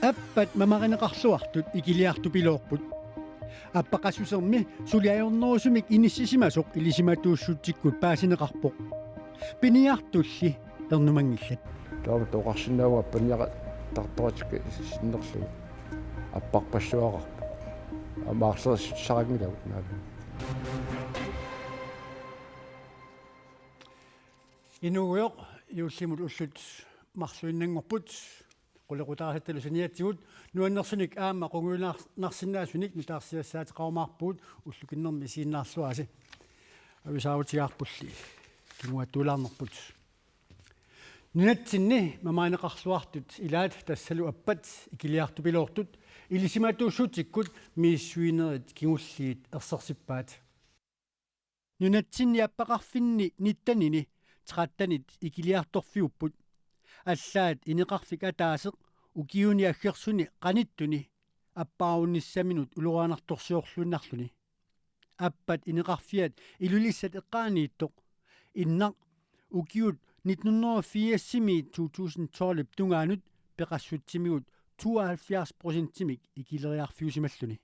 аппат мамаринеқарсуартут икилиартупилоорпут аппақассусерми сулиаёрнерусумик иниссисимасоқ илисиматууссутсиккут паасинеқарпоқ пиниартулли ернумангиллат таават оқарсинаава паниара тарторатик синнерлу аппарпассуақарпо амаарсерс сарагмилавут наава инугуйоқ юуллимут уллут марлуиннангорпут qullequtaarsittalu saniatsigut nuannersunik aamma qunguunaarsinnaasunik nutaarsиассаатеқармаарпуут уллукиннэрми сииннаарлуаси ависаавутиаарпулли кимуаттуулаарнерпут нунатсинни мамаанеқарлуартут илаат тассалу аппат икилиартупилоортут илисиматууссутиккут мииссуинерит кигуллиит ерсерсиппаат нунатсинни аппақарфинни ниттанини траттанит икилиарторфиуппут аллаат инеқарфик атаасеқ укиуни аггерсуни қаниттуни аппаарунниссаминут улураанарторсиорлуиннарлуни аппат инеқарфиат илулиссат эққаанииттоқ иннақ укиут 1980-сими 2012 тунгаанут пеқассутсимигут 72% икилериарфиусималлуни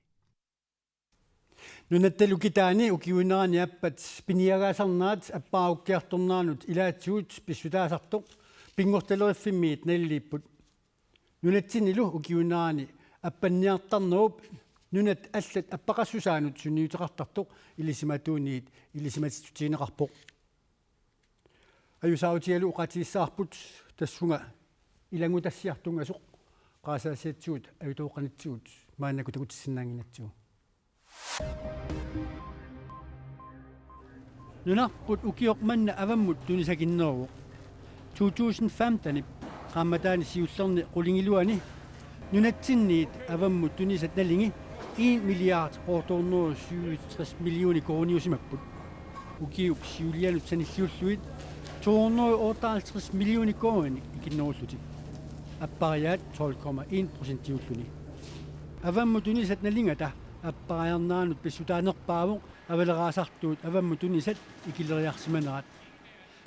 нунатталу китаани укиунерани аппат пиниагаасарнаат аппааруккиарторнаанут илаатсуут писсутаасартоқ пингорталериффиммиит наллииппут нунатсинилу укиунаани аппанниартарнууп нунат аллат аппақассусаанут сунниутеқартартоқ илисиматууниит илисиматитутиинеқарпоқ аюсаутиалу уқатииссаарпут тассунга илангутассиартунгасоқ qaasaassiatsuut avituuqqanitsuut maannakutakutissinnaanginatsugu nunarput ukiormanna avammut tunisakinneruq 2015 qammataani siullerni qulingiluani nunatsinniit avammut tunisat nalingi 1 milliard 867 millioni koroniusimapput ukiup siulianut sanilluulluit 258 millioni koroni ikinnerullutik appariat 12,1% tiulluni avammut tunisat nalingata appariarnaanut pissutaanerpaavuq avaleraasartuut avammut tunisat ikilleriarsimanerat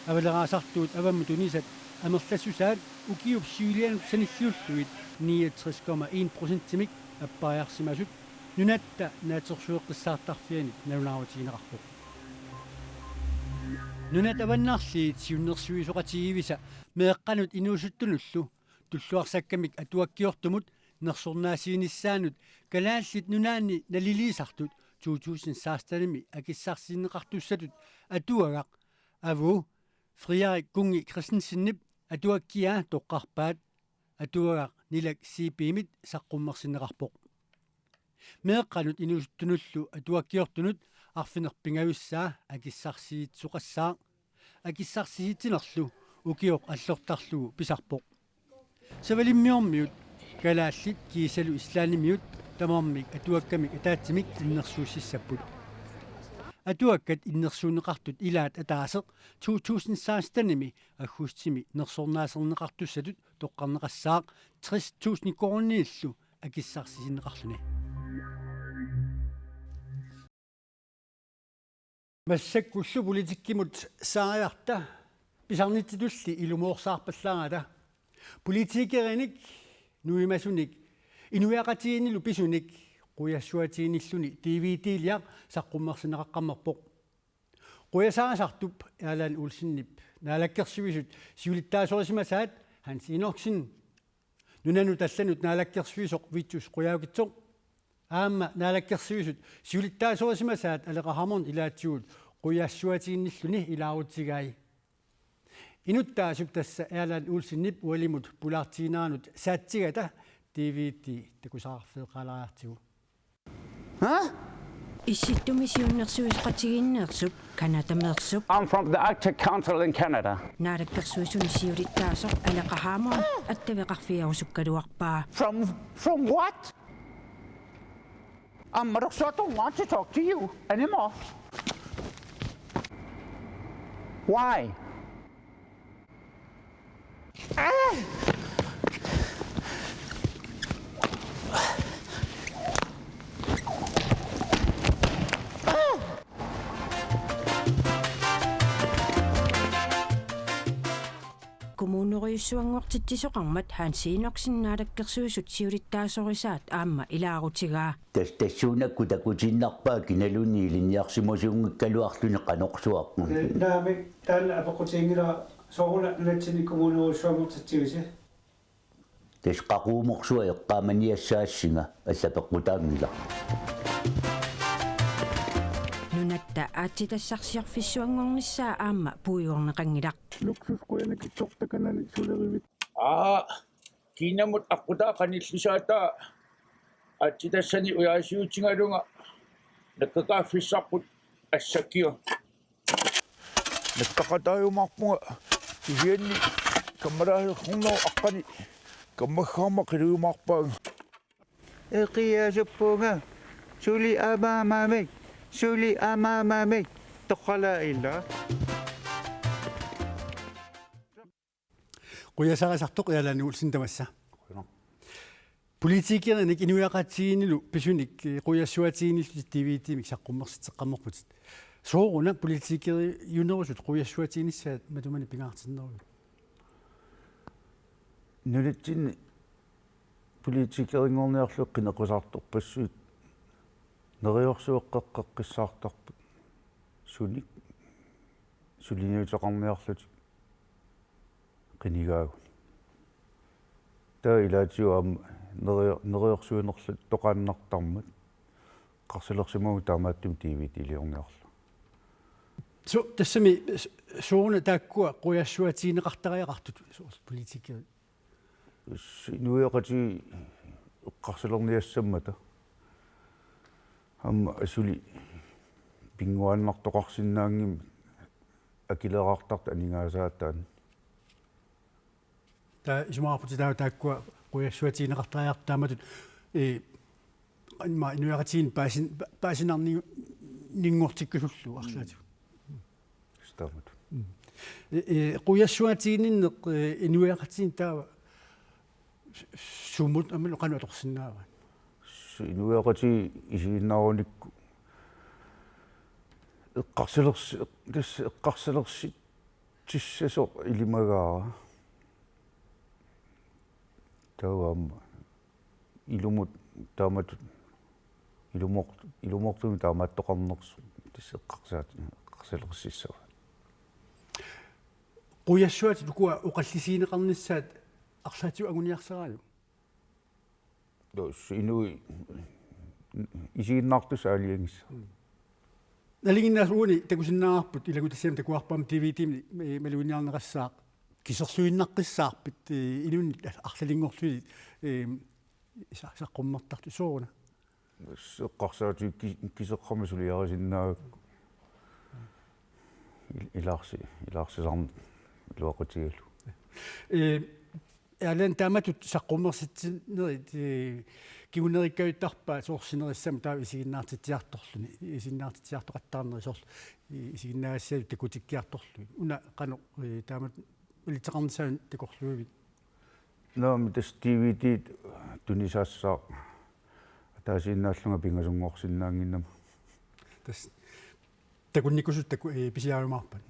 avaleraasartuut avammut tunisat amerlassusaat ukiup siulianut sanilluulluit 69,1% timik appariarsimasut nunatta naatersueqqissaartarfianit nalunaarutiineqarpoq nunat avannarliit siunnersuisoqatiivisa meeqqanut inuusuttunullu tulluarsakkamik atuakkiortumut nersornaasiinissaanut kalaallit nunaanni naliliisartut 2016-mi akissarsiinneqartussatut atuagaq avu Frederik Gungi Christensen atuakkia toqqarpaat atuagaq nilak CPMit saqqummersinneqarpoq meeqqanut inuusuttunullu atuakkiortunut arfinerpingavussaa akissarsiitsuqassaa akissarsiitinerlu ukioq allortarlugu pisarpoq savalimmiormiut kalaallit kiisalu islaanimiut tamarmik atuakkamik ataatsimik innersuussissaput atuakkat innersuuneqartut ilaat ataaseq 2016-nimi aggussimi nersornaaserneqartussatut toqqarneqassaaq 60,000 koroniillu akissarsisinneqarluni массаккуллу политиккимут саариарта писарниттитулли илумоорсаарпаллаагата политикериник нуимасуник инуяqatiinилу писуник quyassуатииниллуни DVD-лиақ саққуммерсинеқаққаммерпоқ quyasaasartup Erland Olsen-nip naalakkersuisut siulittaasurisимасаат Hans Enoksen nunanu tallanut naalakkersuisoq vitsus quyaukitsoq аама наалаккерсуисут сиулиттаасуусимасаат алеқарморн илаатсуут quyaassuatiinnilluni ilaarutsigai inuttaasup tassa Erland Olsen-nip ualimut pulaartiinaanut saatsigata DVD takusаарfeeqalaartigu Issittumisiunnersuisqatiginneersup kanatameersup I'm from the Arctic Council in Canada. Naalakkersuisuni siulittaasoq alaqahaamor attaveqarfiarusukkaluarpaa From what? I don't want to talk to you anymore. Why? kommunoriussuanguartittisoqarmat haansiinorsinnaalakkерсуусут сиулиттаасорисаат аама илаарутигаа тассуунакку такутиннарпаа киналуни илинниарсимусуунгккалуарлуни канорсуарпу наамик таана апоқутингила соруна нулатсини kommunoriussuanguartitсигиси тасқақууморсуа эққааманиассаассинга аллапеққутаангила нунатта аатитассарсиарфиссуангорниссаа аама пуйуорнеқангилақ луксусқуяна китсортаканани сулеривит кинамут аққутаа қаниллисаатаа аатитассани уяасиутингалунга наккакааффиссарпут ассаккио наккақатааюмарпунга кигианни каммалаахерноо аққани каммаххаама қилуумарпаага эқиасуппунга сули амаамамик тоққалаилла Quyasarasartoq ialani ulsin tamassa. Politikerinik inuaqatiinnilu pisunik quyassuatiinillu TV-tiimik saqqummersitteqqammerput. Sooruna politikeri yunerusut quyassuatiinissaat matumani pingaartinnerut. нулатсин политикерингорниарлуq qinaqusartorpassuit neriorsueqqeqqeqqissaartarput sunik suliniuteqarniarlut qinigaagu taa ilaatiua neriorsuinerlut toqaannartarmut qarsilersimagu taamaattum TV tiliorniarlu So tassami sooruna taakkua quyassuatiineqartariaqartut politikeri. Nueqati eqqarsilerniassammata amma asuli pinguannartoqarsinnaangim akilerartarta aningaasaataan Ta ismaarputi taakkua quyassuatiineqartariartaamatut anma inuaqatiin paasinarni ningortikkusullu arlaatu. Stamat. Quyassuatiininneq inuaqatiin taa sumut amil qanuatorsinnaava. Nueqati isiginnarunikku eqqarsilersi tissasoq ilimagaara tauamma ilumut taamatut ilumortumi taamaattoqarnersu tisseqqarsaat qarsilersissava Quyassuati tukua uqallisiineqarnissaat арлаатиу агуниарсаралу дос инуи isiginnaartus aaliangissa налигиннаасууни такусиннаарпут илагутассиам такуарпаам TV-тими малуиниарнерассаақ кисерсуиннаққиссаарпит илунни арлалингорлуи саққуммертарту сооруна эққарсаати кисеққарма сулиарисиннаагакку илаарсисарна луақутигалу Алан тааматут саққуммерситсинерит кигунериккавиттарпаа соорсинериссам таа исигиннаартитсиарторлуни исигиннаартитсиартоқаттаарнери соор исигиннаассаавит такутиккиарторлуи уна қано таамат улитеқарнисаан такорлуивит наами тас TV-ти тунисаассаа таасииннааллунга пингасунгорсиннаангиннама тас такунникусут таку писиаамаарпат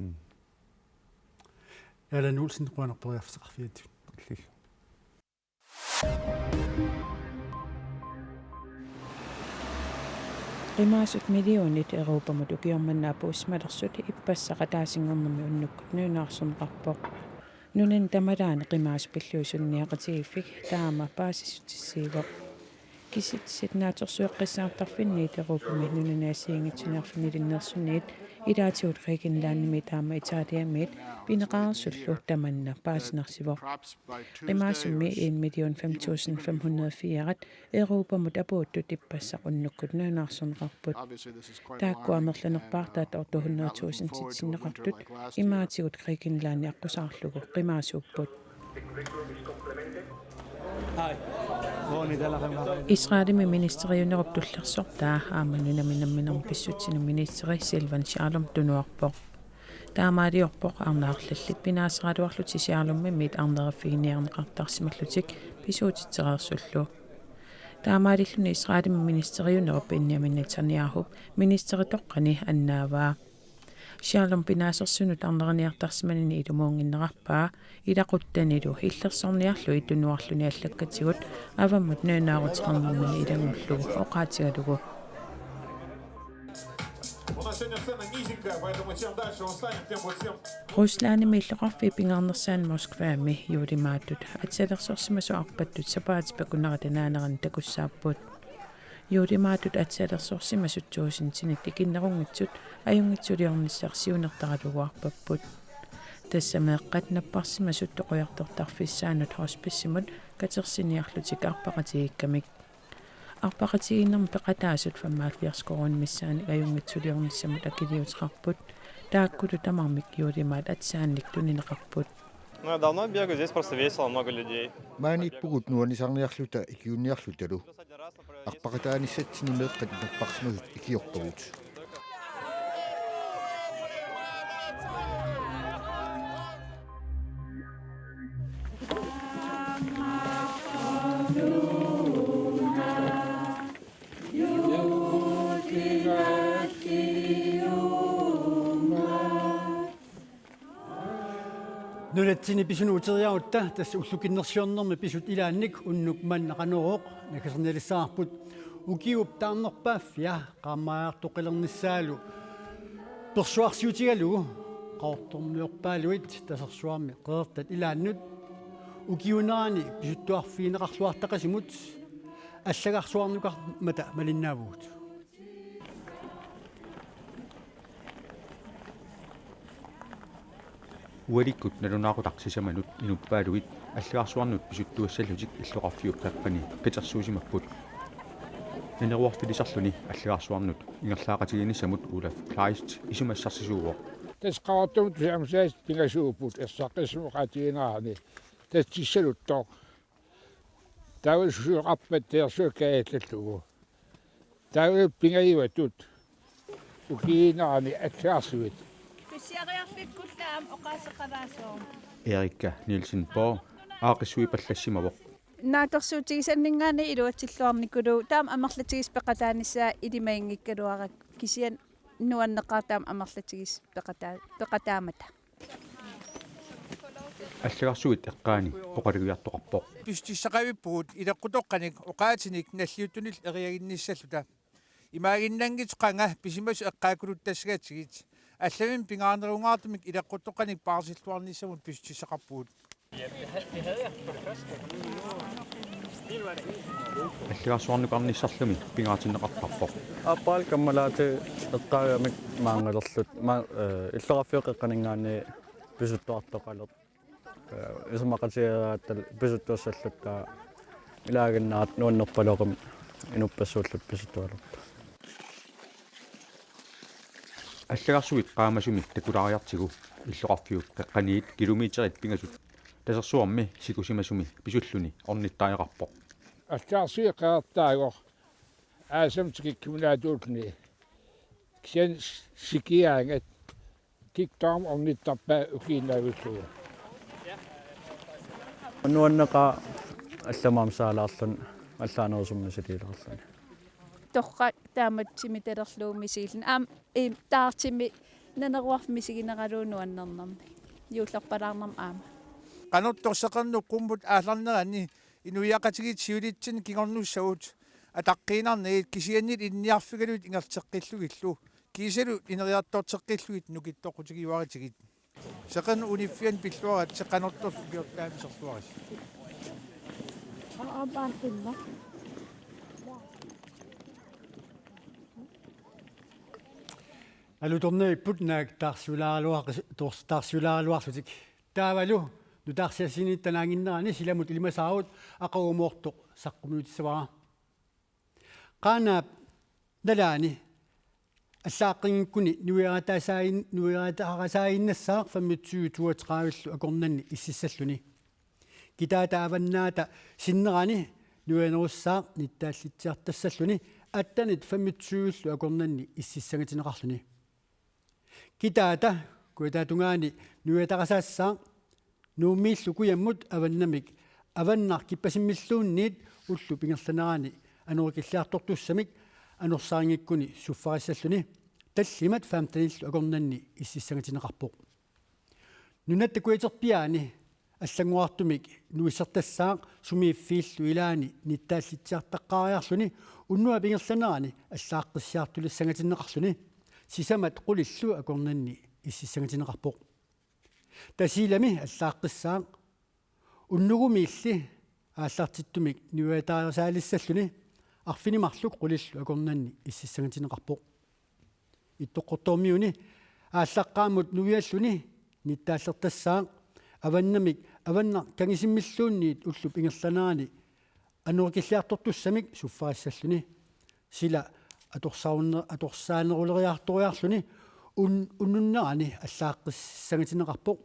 алан улсин қуанерпериарфисеқарфиат Qimaasut miljoonit Euroopamut ukiormannaappuismalerсут иппассақатаасингэрнэрми уннуккут нуунаарсунеқарпоқ нунан тамалаани qimaasupilluusunniaqatigiffik taama paasissutissiivoq киситсит наатерсуэққиссаартарфинниит Euroopami нунанаасиингитсунеарфинилиннерсуниит илаатиут регинлаанними таама итаалиамиит пинеқарсуллу таманна паасинарсивоқ qimaasummi 1,5,504 Euroopamut апууттут иппассақ уннуккут нуунаарсунеқарпут тааккуамерланерпаартаат орту100,000 титсиннеқартут имаатигут регинлаани аққусаарлугу qimaasuupпут Israelimi ministeriunerup tullersortaa aamannunaminerminerm pissutsinum ministeri Silvan Shalom tunuarpoq taamaaliorpoq arnaarlallit pinaaseraluarlutisiarlummimmiit arneraffiginearneqartarsimallutik pisuutitserersullu taamaalilluni Israelimi ministeriunerup Benjamin Netanyahu ministeri toqqani annaavaa Sialum pinaasersunut arnerniartarsimanini ilumuunginnerarpaa ilaquttanilu illersorniarlu itunuarluni allakkatigut avammut neenaarutiqarnermani ilangullugu oqaatigalugu. Ruslaanimi illoqarfi pingaarnersaan Moskvaami juulimaatut atsalersorsimasu arpattut sapaatipakkunaratanaaneran takussaapput juulimaatut atsalersorsimasut tuusintinit ikinnerungitsut ajungitsuliornissarsiunertaraluguarpapput тассамеэккат наппарсимасут тоқуярторtarfissaanut hospисsimut катерсиниарлутик арпақатигиккамик арпақатигиннерм пеқатаасут фаммаалфиарскорун миссаани аюнгитсулиорниссамут акилиутеқарпут тааккулу тамармик юулимаат атсаанник тунинеқарпут. Ну, я давно бегаю, здесь просто весело, много людей. Мааниппугут нуанисарниарлута икиунниарлуталу арпақатааниссатсини меэққат наппарсимасут икиорторут. Nulatini pisunuuteriarutta tassa ullukinnersiornermi pisut ilaannik unnuk mannaqanuruq nakasernalissaarput ukiup taarnerpaaffia qaammaartoqilernissaalu persuarsiutigalu qaortormiorpaaluit tasersuarmi qeertat ilaannut ukiunerani pisuttuarfiineqarluartaqasimut аллагарсуарнукар мата малиннаавуут уаликкут налунаақутарсисаманут инуппаалуит аллагарсуарнут писуттуассаллутик иллоқарфиуп таппани қитарсуусимаппут нанеруарфилисарлуни аллагарсуарнут ингерлаақатигинissамут улаф клайст исумассарсисууоо тасқаартумут сиамсаас пингасууппут ерсаққиссумоқатигинаарани тастиссалуттоо тавсуақарпат терсукааллаллугу таве пингаиватут укиинаарани аллаарсуит писсиариарфиккуллаам оқаасеқалаасоо Erika Nielsen Borg аақиссуипаллассимавоқ нааторсуутигисаннингаани илуатсиллуарникулу таам амерлатигис пеқатаанissaa илимаингиккалуарак кисиан нуаннеқартаам амерлатигис пеқатаамата аллагарсуит эққаани оқалуиартоқарпоқ пистиссақавиппугут илеққутоққаник оқаатиник наллиуттунил эриагинниссаллута имаагиннангит қанга писимас эққаакулуттассагаатигит алламин пингаарнерунгаартумик илеққутоққаник паарсиллуарниссамут пистиссақарпугут аллагарсуарнукарниссарлуми пингаатиннеқартарпоқ аппаал каммалаати эққаагамик маангалерлут иллоқарфиоқеққанингаани писуттуартоқалер исмақатигааттал писуттуассаллутта илаагиннаат нуаннерпалоқим инуппассууллут писуттуалерта аллагарсуит qaamasuми такулаариартигу иллоқарфиук қеққаниит километрит пингасут тасерсуарми сикусимасуми писуллуни орниттаеқарпоқ аллаарсуиқаартаагор аасамтикиккумилаатуулни кисиан сикиаангат киктаам орниттарпаа укиинаагуллуга нуаннеқа алламаам саалаарлун аллаанерусуммисилилерлани тоққа тааматсими талерлууми сиилин аам таартими нанеруарфми сигинералуунуаннернарми юуллерпалаарнерм аама канутторсеқарну қуммут ааларнерани инуиақатигит сиулитсин кигорнуссагут атаққиинарнигит кисианнит инниарфигалуит ингертеққиллугиллу кисалу инериартортеққиллугит нукиттоқутигиуаритигит сеқарну униффиан пиллуарат сеқанорторлу киортаамисерлуарис аабаартинна алуторнеиппут наак таарсулаалуарлутик таавалу нутаарсиассинит танаангиннерани силамут илимасаавут ақагумуортоқ саққумиутиссавара qaanaap налаани аллааққингкуни нуиратаарасааиннассаақ фаммитсуу туатеқаавиллу акорнанни иссиссаллуни китаата аваннаата синнерани нуянеруссаақ ниттааллитсиартассаллуни аттанит фаммитсууллу акорнанни иссиссагатинеқарлуни китаата куатаатунгаани нуятарасаассаақ нууммииллу куяммут аваннамик аваннар киппасиммиллуунниит уллу пингерланерани анурикиллаартортуссамик анорсаангиккуни суффариссаллуни таллимат фаамтаниллу акорнанни иссиссангатинеқарпоқ нунаттакуитерпиаани аллангуартумик нуиссертассаақ сумииффииллу илаани ниттааллитсиартаққариарлүни уннуа пингерланерани аллааққиссиартулиссангатинеқарлүни сисамат қулиллу акорнанни иссиссангатинеқарпоқ тасилами аллааққиссаақ уннугумиилли ааллартиттумик нуатаарисаалиссаллүни арфинимарлук qulillu акорнанни иссиссангатинеқарпоқ иттоққортормиуни ааллаққаамут нуиаллуни ниттааллертассаақ аваннамик аванна кангисиммиллуунниит уллуп ингерланаани ануукиллиартортуссамик суффаассаллуни сила аторсаанерулериарториарлүни уннуннерани аллааққиссангатинеқарпоқ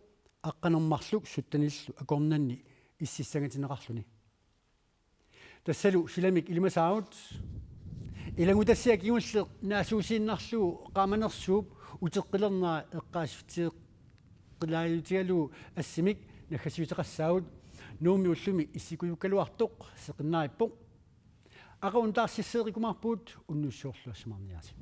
аққанермарлук суттаниллу акорнанни иссиссангатинеқарлүни тассалу силамик илмасаавут илагутассиа кигулле наасуусииннарлуу qaamanersuup утеққилернаа эққаасфтиққилааютигалу ассимик нахасиутеқассаавут нууми уллуми иссикуюккалуартоқ сеқиннаариппоқ ақаун таарсиссеерикумарпуут уннуссуурлуассамарниаси